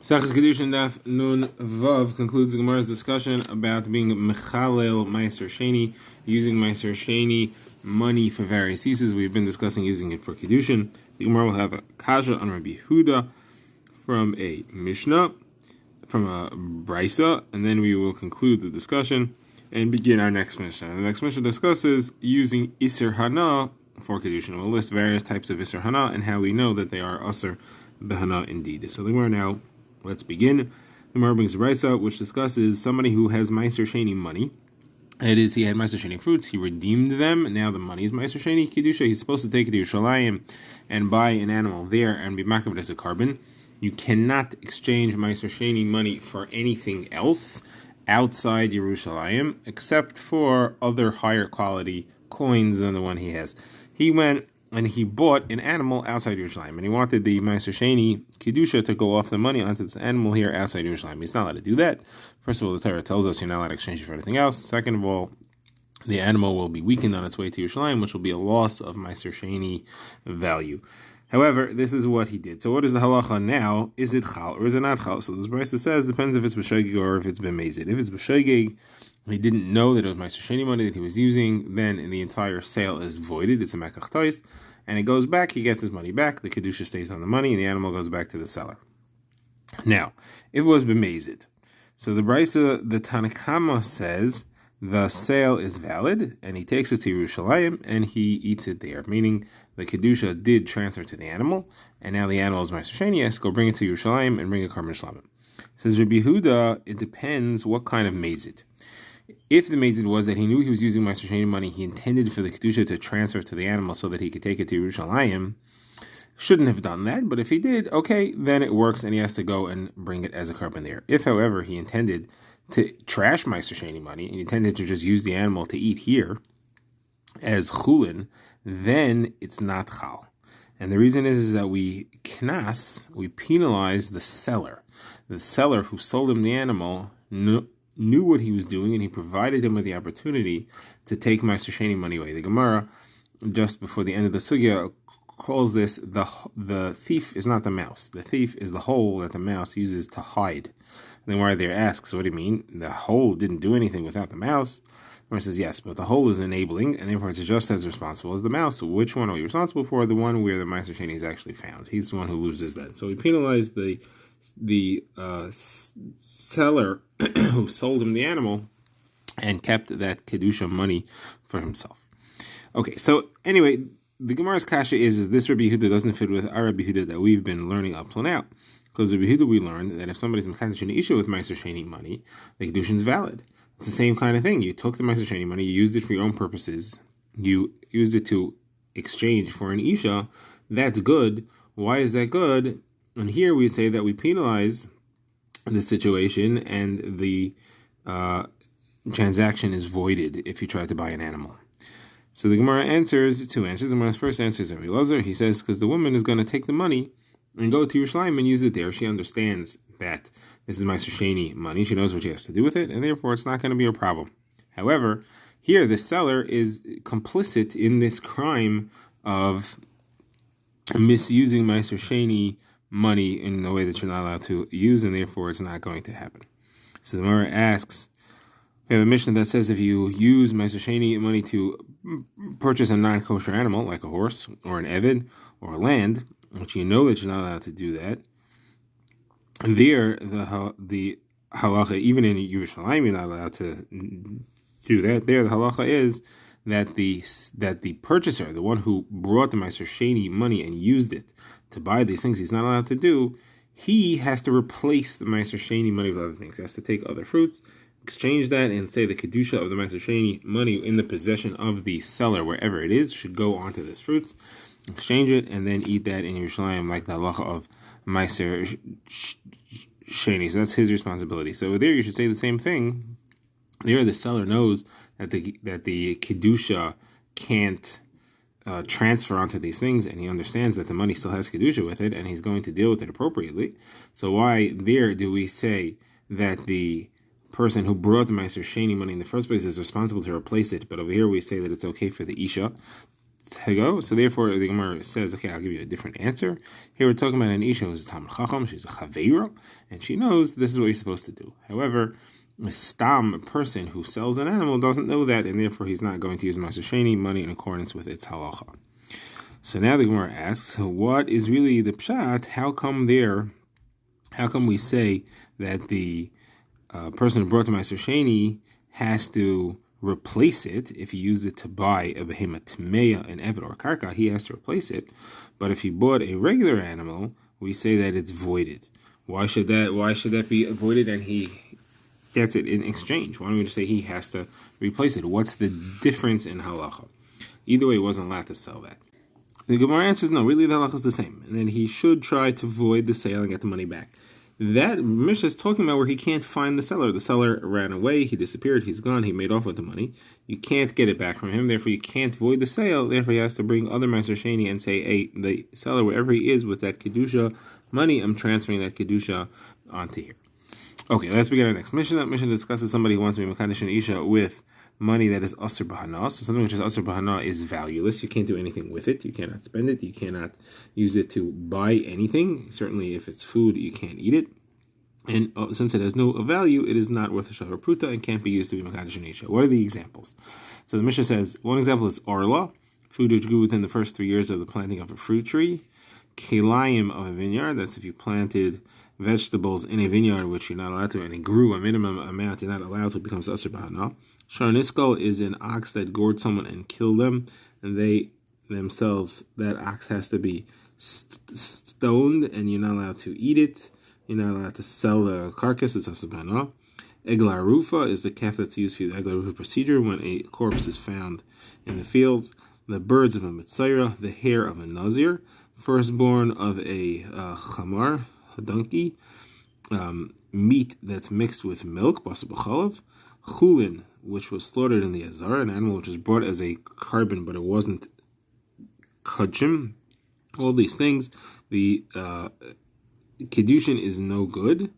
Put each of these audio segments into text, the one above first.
Kiddushin Daf Nun Vav concludes the Gemara's discussion about being Mechalel Meiser Sheni, using Meiser Sheni money for various uses. We've been discussing using it for Kiddushin. The Gemara will have a Kasha on Rabbi Yehuda from a Mishnah, from a Brisa, and then we will conclude the discussion and begin our next Mishnah. The next Mishnah discusses using Iser Hana for Kiddushin. We'll list various types of Iser Hana and how we know that they are Aser Behana indeed. So the Gemara now, let's begin. The Gemara brings a Brisa which discusses somebody who has Meiser Sheni money. It is, he had Meiser Sheni fruits, he redeemed them, and now the money is Meiser Sheni Kiddusha. He's supposed to take it to Yerushalayim and buy an animal there and be marked as a carbon. You cannot exchange Meiser Sheni money for anything else outside Yerushalayim except for other higher quality coins than the one he has. He went and he bought an animal outside Yerushalayim, and he wanted the Meiser Sheni Kiddusha to go off the money onto this animal here outside Yerushalayim. He's not allowed to do that. First of all, the Torah tells us you're not allowed to exchange it for anything else. Second of all, the animal will be weakened on its way to Yerushalayim, which will be a loss of Meiser Sheni value. However, this is what he did. So what is the halacha now? Is it chal or is it not chal? So this Brisa says, depends if it's b'shogeg or if it's b'mezid. If it's b'shogeg, he didn't know that it was Meiser Sheni money that he was using, then the entire sale is voided. It's a mekach tois, and it goes back, he gets his money back, the Kedusha stays on the money, and the animal goes back to the seller. Now, if it was b'mezid, so the Brisa, the Tanakama says, the sale is valid, and he takes it to Yerushalayim, and he eats it there, meaning the Kedusha did transfer to the animal, and now the animal is Meiser Sheni, yes, go bring it to Yerushalayim and bring a carbon shlamim. Says Rabbi Yehuda, it depends what kind of mezid. If the mezid was that he knew he was using Meiser Sheni money, he intended for the Kedusha to transfer to the animal so that he could take it to Yerushalayim, shouldn't have done that, but if he did, okay, then it works and he has to go and bring it as a carbon there. If, however, he intended to trash Meiser Sheni money and he intended to just use the animal to eat here as chulin, then it's not chal. And the reason is that we penalize the seller. The seller who sold him the animal knew what he was doing, and he provided him with the opportunity to take Meiser Sheni money away. The Gemara, just before the end of the sugya, calls this the thief is not the mouse. The thief is the hole that the mouse uses to hide. And the Gemara there asks, what do you mean? The hole didn't do anything without the mouse. The Gemara says, yes, but the hole is enabling, and therefore it's just as responsible as the mouse. So which one are we responsible for? The one where the Meiser Sheni is actually found. He's the one who loses that. So we penalize the seller who sold him the animal and kept that Kedusha money for himself. Okay, so anyway, the Gemara's kasha is this Rabbi Yehuda doesn't fit with our Rabbi Yehuda that we've been learning up till now. Because Rabbi Yehuda we learned that if somebody's mekadosh an isha with Meiser Sheni money, the Kedushin is valid. It's the same kind of thing. You took the Meiser Sheni money, you used it for your own purposes, you used it to exchange for an isha, that's good. Why is that good? And here we say that we penalize the situation and the transaction is voided if you try to buy an animal. So the Gemara answers two answers. The Gemara's first answer is Rabbi Lazar. He says because the woman is going to take the money and go to Yerushalayim and use it there. She understands that this is Meiser Sheni money. She knows what she has to do with it, and therefore it's not going to be a problem. However, here the seller is complicit in this crime of misusing Meiser Sheni money in a way that you're not allowed to use, and therefore it's not going to happen. So the Gemara asks, we have a Mishnah that says if you use Meiser Sheni money to purchase a non-kosher animal, like a horse, or an eved, or land, which you know that you're not allowed to do that, there, the halacha, even in Yerushalayim, you're not allowed to do that. There, the halacha is that the purchaser, the one who brought the Meiser Sheni money and used it to buy these things he's not allowed to do, he has to replace the Meiser Sheni money with other things. He has to take other fruits, exchange that, and say the Kedusha of the Meiser Sheni money in the possession of the seller, wherever it is, should go onto this fruits, exchange it, and then eat that in Yerushalayim like the halacha of Meiser Sheni. So that's his responsibility. So there you should say the same thing. There the seller knows that the Kedusha can't transfer onto these things, and he understands that the money still has Kedusha with it, and he's going to deal with it appropriately. So why there do we say that the person who brought the Meiser Sheni money in the first place is responsible to replace it, but over here we say that it's okay for the Isha tego. So therefore, the Gemara says, okay, I'll give you a different answer. Here we're talking about an Isha who's a Talmud Chacham, she's a Chaveira, and she knows this is what you're supposed to do. However, a stam person who sells an animal doesn't know that, and therefore he's not going to use Meiser Sheni, money in accordance with its halacha. So now the Gemara asks, what is really the pshat? How come we say that the person who brought the Meiser Sheni has to replace it? If he used it to buy a behemoth, tmeya, an eved, or a karka, he has to replace it. But if he bought a regular animal, we say that it's voided. Why should that be voided and he gets it in exchange? Why don't we just say he has to replace it? What's the difference in halacha? Either way, he wasn't allowed to sell that. The Gemara answers, no, really the halacha is the same. And then he should try to void the sale and get the money back. That Mishnah is talking about where he can't find the seller. The seller ran away, he disappeared, he's gone, he made off with the money. You can't get it back from him, therefore you can't void the sale. Therefore he has to bring other Meiser Sheni and say, hey, the seller, wherever he is with that Kedusha money, I'm transferring that Kedusha onto here. Okay, let's begin our next Mishnah. That Mishnah discusses somebody who wants to be Kiddushin Isha with money that is Asr B'Hana. So something which is Asr B'Hana is valueless. You can't do anything with it. You cannot spend it. You cannot use it to buy anything. Certainly if it's food, you can't eat it. And since it has no value, it is not worth a Shahar Pruta and can't be used to be Kiddushin Isha. What are the examples? So the Mishnah says, one example is Orla, food which grew within the first 3 years of the planting of a fruit tree. Kelayim of a vineyard, that's if you planted vegetables in a vineyard which you're not allowed to, and it grew a minimum amount, you're not allowed to, it becomes Asr B'Hana. Sharniskal is an ox that gored someone and killed them, and they themselves, that ox has to be stoned, and you're not allowed to eat it. You're not allowed to sell the carcass, it's Asr B'Hana. Egla Rufa is the calf that's used for the Egla Rufa procedure when a corpse is found in the fields. The birds of a Mitzayra, the hair of a Nazir, firstborn of a chamar, a donkey, meat that's mixed with milk, basa b'chalav, chulin, which was slaughtered in the azar, an animal which was brought as a carbon, but it wasn't kachim. All these things, the Kiddushin is no good,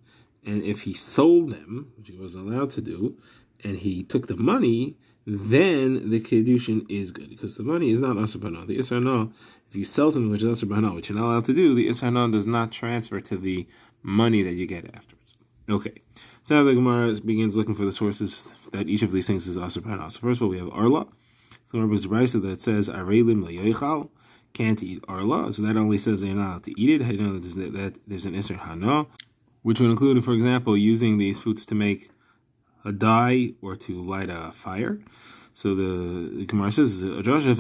and if he sold them, which he wasn't allowed to do, and he took the money, then the Kiddushin is good, because the money is not Asr B'Hana. The Isra Hana, if you sell something which is Asr B'Hana, which you're not allowed to do, the Isra Hana does not transfer to the money that you get afterwards. Okay, so now the Gemara begins looking for the sources that each of these things is Asr B'Hana. So first of all, we have Arla. So there was a brisa that says, Arelim L'Yoichal, can't eat Arla. So that only says that you're not allowed to eat it. I know that there's an Isra Hana, which would include, for example, using these foods to make a dye or to light a fire. So the Gemara says, "V'araltim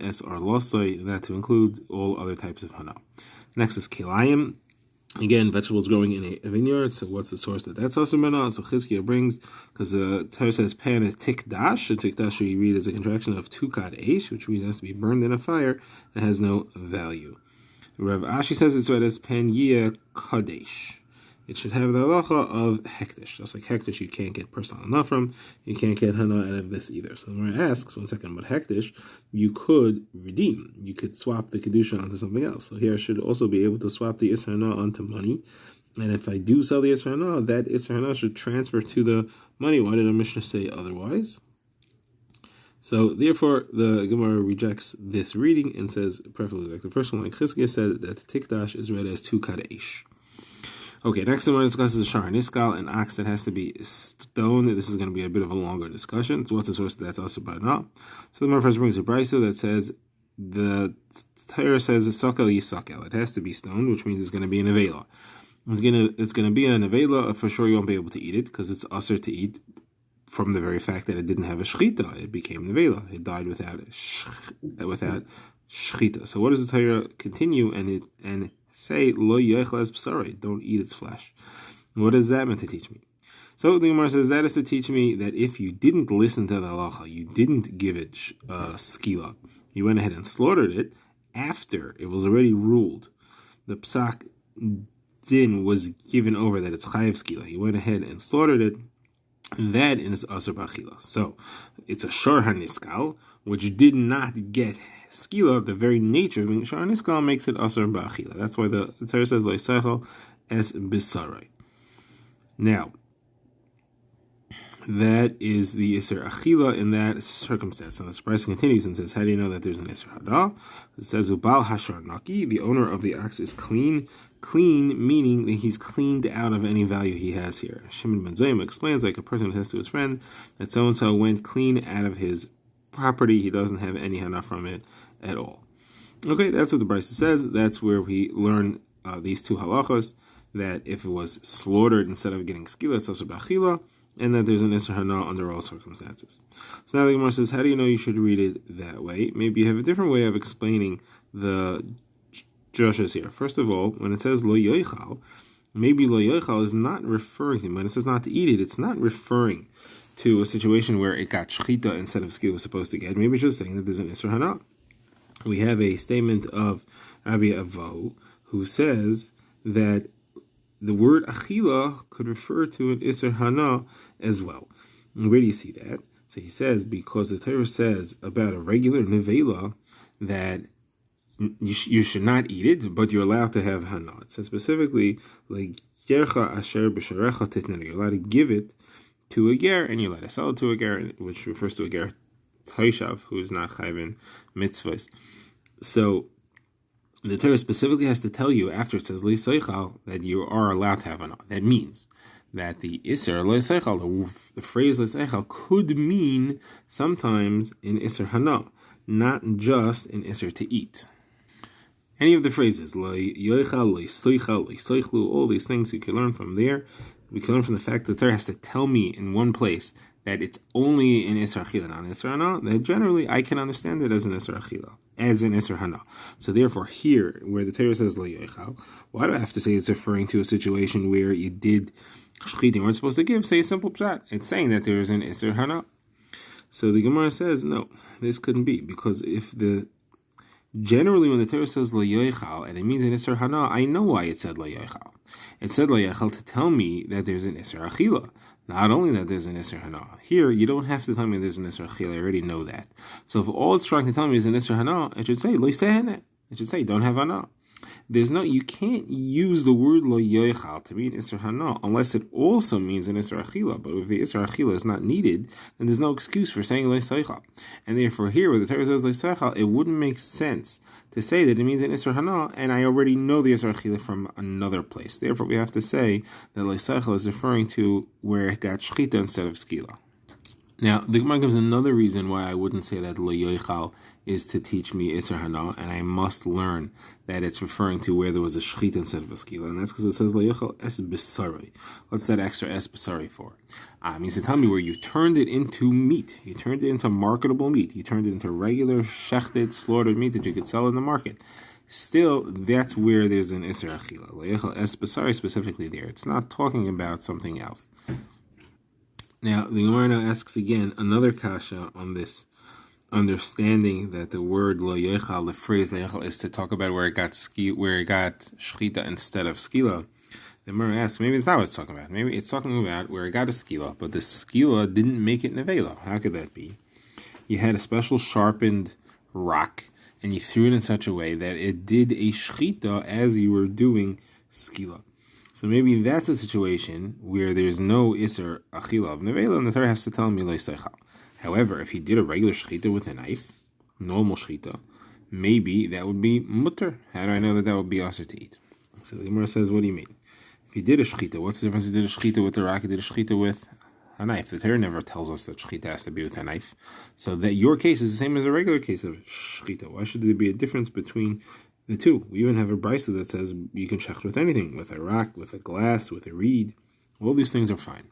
es arlosai," that to include all other types of hana. Next is kelayim. Again, vegetables growing in a vineyard. So what's the source that's Asr B'Hana? So Chizkiah brings, because the Torah says pan is tikdash. So tikdash we read as a contraction of tukad eish, which means it has to be burned in a fire and has no value. Rav Ashi says it's read as pan yia kadesh. It should have the halacha of hektish. Just like hektish, you can't get personal hana from, you can't get hana out of this either. So when I asks, 1 second, about hektish, you could redeem. You could swap the kedusha onto something else. So here I should also be able to swap the isra hana onto money. And if I do sell the isra hana, that isra hana should transfer to the money. Why did the Mishnah say otherwise? So therefore, the Gemara rejects this reading and says, preferably like the first one, like Chizkiah said, that tikdash is read as tu kadesh. Okay, next the Gemara discusses the Shar Niskal, an ox that has to be stoned. This is going to be a bit of a longer discussion. So what's the source that's Asr B'Hana? So the Gemara first brings a brisa that says, the Torah says, Sakel Yisakel. It has to be stoned, which means it's going to be an avela. It's going to be an avela, for sure you won't be able to eat it, because it's Asr to eat from the very fact that it didn't have a shchita. It became an avela. It died without shchita. So what does the Torah continue and say, lo yochlas b'sarai, don't eat its flesh? What is that meant to teach me? So the Gemara says that is to teach me that if you didn't listen to the halacha, you didn't give it skila, you went ahead and slaughtered it after it was already ruled, the psak din was given over that it's chayiv skila, you went ahead and slaughtered it, that is asur b'achila. So it's a shor haniskal, which did not get skila. The very nature of being shor haniskal makes it asur b'achila. That's why the Torah says lo yisachal es b'sarai. Now, that is the Isser Achila in that circumstance. And the surprise continues and says, how do you know that there's an Isser Hada? It says, Ubal Hashar Naki, the owner of the ox is clean. Clean meaning that he's cleaned out of any value he has here. Shimon ben Zayim explains, like a person who says to his friend, that so-and-so went clean out of his property. He doesn't have any Hana from it at all. Okay, that's what the Brisa says. That's where we learn these two halachos, that if it was slaughtered instead of getting skila, it's also b'achila, and that there's an Isser Hana under all circumstances. So now the Gemara says, how do you know you should read it that way? Maybe you have a different way of explaining the drushes here. First of all, when it says lo yoichal, maybe lo yoichal is not referring to, when it says not to eat it, it's not referring to a situation where it got shchita instead of skila was supposed to get. Maybe it's just saying that there's an Isser Hana. We have a statement of Rabbi Avahu who says that the word achila could refer to an Isser Hana as well. And where do you see that? So he says, because the Torah says about a regular nevela that you should not eat it, but you're allowed to have Hana. It says specifically, like yercha asher b'sharecha titnei, you're allowed to give it to a ger, and you're allowed to sell it to a ger, which refers to a ger taishav, who is not chayven mitzvahs. So the Torah specifically has to tell you after it says Le'Seichal that you are allowed to have Hana. That means that the Isser Le'Seichal, the phrase Le'Seichal, could mean sometimes in Isser Hana, not just in Isser to eat. Any of the phrases, Le'Yoichal, Le'Seichal, Le'Seichlu, all these things you can learn from there. We can learn from the fact that the Torah has to tell me in one place that it's only in Isser Achila, not in Isser Hana, that generally I can understand it as an Isser Achila, as an Isser Hana. So therefore here, where the Torah says Lo Yoichal, why do I have to say it's referring to a situation where you did Shchit you weren't supposed to give? Say a simple pshat. It's saying that there is an Isser Hana. So the Gemara says, no, this couldn't be, because generally when the Torah says Lo Yoichal, and it means an Isser Hana, I know why it said Lo Yoichal. It said Lo Yoichal to tell me that there's an Isser Achila. Not only that there's an Isser Hana. Here, you don't have to tell me there's an Isser Achila. I already know that. So if all it's trying to tell me is an Isser Hana, it should say Lo Sehene. It should say don't have Hana. You can't use the word Lo Yoichal to mean Isser Hana unless it also means an Isser Achila. But if the Isser Achila is not needed, then there's no excuse for saying Lo Seichal. And therefore here, where the Torah says Lo Seichal, it wouldn't make sense to say that it means an Isser Hana, and I already know the Isser Achila from another place. Therefore, we have to say that Lo Seichal is referring to where it got Shchita instead of Skila. Now, the Gemara gives another reason why I wouldn't say that Lo Yoichal is to teach me Isser Hana, and I must learn that it's referring to where there was a Shchita instead of a Skila, and that's because it says Lo Yoichal es Besari. What's that extra es Besari for? It means to tell me where you turned it into meat. You turned it into marketable meat. You turned it into regular, shechted, slaughtered meat that you could sell in the market. Still, that's where there's an Isser Achila. Lo Yoichal es Besari specifically there. It's not talking about something else. Now, the Gemara now asks again another kasha on this understanding that the word Lo Yoichal, the phrase Lo Yoichal, is to talk about where it got shchita instead of skila. The Gemara asks, maybe it's not what it's talking about. Maybe it's talking about where it got a skila, but the skila didn't make it nevela. How could that be? You had a special sharpened rock, and you threw it in such a way that it did a shchita as you were doing skila. So maybe that's a situation where there's no Isser Achila of Nevela, and the Torah has to tell me Lo Seichal. However, if he did a regular shchita with a knife, normal shchita, maybe that would be mutter. How do I know that would be aser to eat? So the Gemara says, what do you mean? If he did a shchita, what's the difference? He did a shchita with the rock, he did a shchita with a knife. The Torah never tells us that shchita has to be with a knife. So that your case is the same as a regular case of shchita. Why should there be a difference between the two? We even have a brisa that says you can shecht with anything, with a rock, with a glass, with a reed. All these things are fine.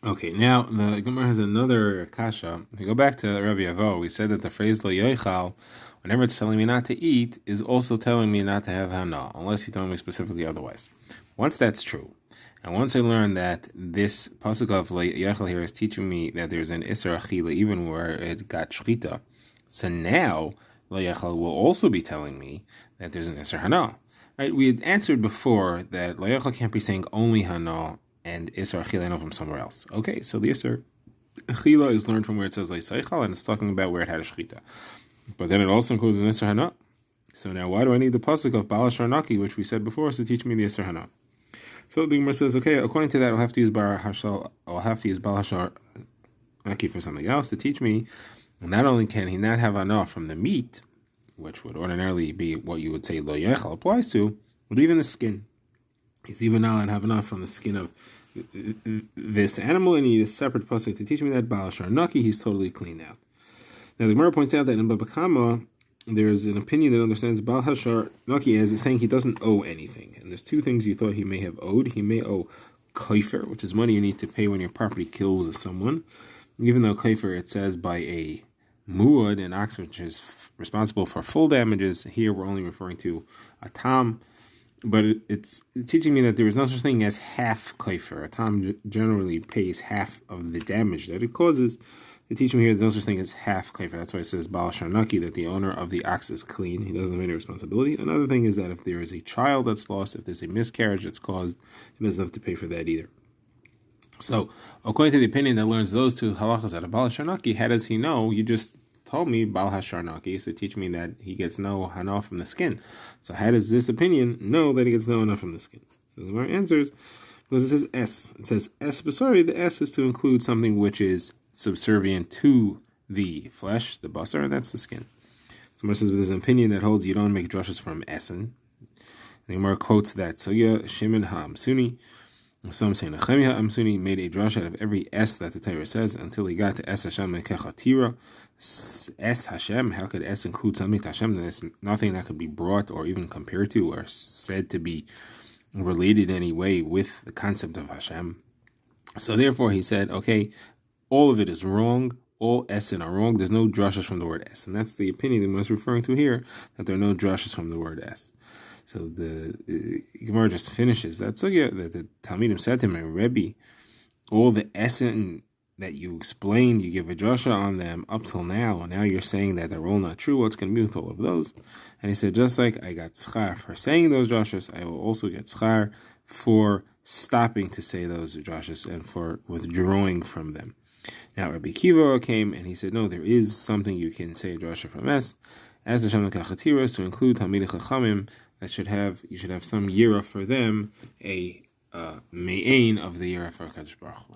Okay, now the Gemara has another kasha. If you go back to Rabbi Avo, we said that the phrase Lo Yoichal, whenever it's telling me not to eat, is also telling me not to have Hana, unless you tell me specifically otherwise. Once that's true, and once I learn that this pasuk of Lo Yoichal here is teaching me that there's an Isser Achila even where it got shchita, so now Lo Yoichal will also be telling me that there's an Isser Hana. Right? We had answered before that Lo Yoichal can't be saying only Hana and Isser Achila I know from somewhere else. Okay, so the Isser Achila is learned from where it says Lo Seichal, and it's talking about where it had a shchita. But then it also includes an Isser Hana. So now why do I need the pasuk of Baal Sharnaki, which we said before, is to teach me the Isser Hana? So the Gemara says, okay, according to that, I'll have to use Bal Hashar Naki for something else to teach me. Not only can he not have enough from the meat, which would ordinarily be what you would say Lo Yechal applies to, but even the skin. He's even not allowed to have enough from the skin of this animal, and he needs a separate pasuk to teach me that Bal Hashar Naki, he's totally cleaned out. Now the Gemara points out that in Baba Kama, there's an opinion that understands Bal Hashar Naki as saying he doesn't owe anything. And there's two things you thought he may have owed. He may owe kaifer, which is money you need to pay when your property kills someone. Even though kaifer, it says by a muad, an ox which is responsible for full damages. Here we're only referring to a tam. But it's teaching me that there is no such thing as half kaifer. A tam generally pays half of the damage that it causes. They teach me here there's no such thing as half kaifer. That's why it says Bal Hashar Naki, that the owner of the ox is clean. He doesn't have any responsibility. Another thing is that if there is a child that's lost, if there's a miscarriage that's caused, he doesn't have to pay for that either. So, according to the opinion that learns those two halachas out of Bal Hashar Naki, how does he know? You just told me Bal Hashar Naki, so teach me that he gets no hana from the skin. So how does this opinion know that he gets no hana from the skin? So the Gemara answers, because it says S. It says S, but sorry, the S is to include something which is subservient to the flesh, the basar, and that's the skin. So Gemara says, but there's an opinion that holds you don't make drushes from Essen. The Gemara quotes that Sugya Shimon HaAmsuni. Some say Nechemia HaAmsuni made a drush out of every S that the Torah says until he got to S Hashem Mekechatira. S Hashem, how could S include something to Hashem? There's nothing that could be brought or even compared to or said to be related in any way with the concept of Hashem. So therefore he said, okay, all of it is wrong. All Essen are wrong. There's no drushes from the word S. And that's the opinion that I was referring to here, that there are no drushes from the word S. So the Gemara just finishes that sugya that the Talmidim said to him, Rebbe, all the Essen that you explained, you give a drasha on them up till now, and now you're saying that they're all not true. What's going to be with all of those? And he said, just like I got tzchar for saying those drashas, I will also get tzchar for stopping to say those drashas and for withdrawing from them. Now Rabbi Kiva came and he said, no, there is something you can say a drasha from S, as Hashem Lekachatiras, to include Talmidei Chachamim, that you should have some yira for them, a me'ain of the yira for HaKadosh Baruch Hu.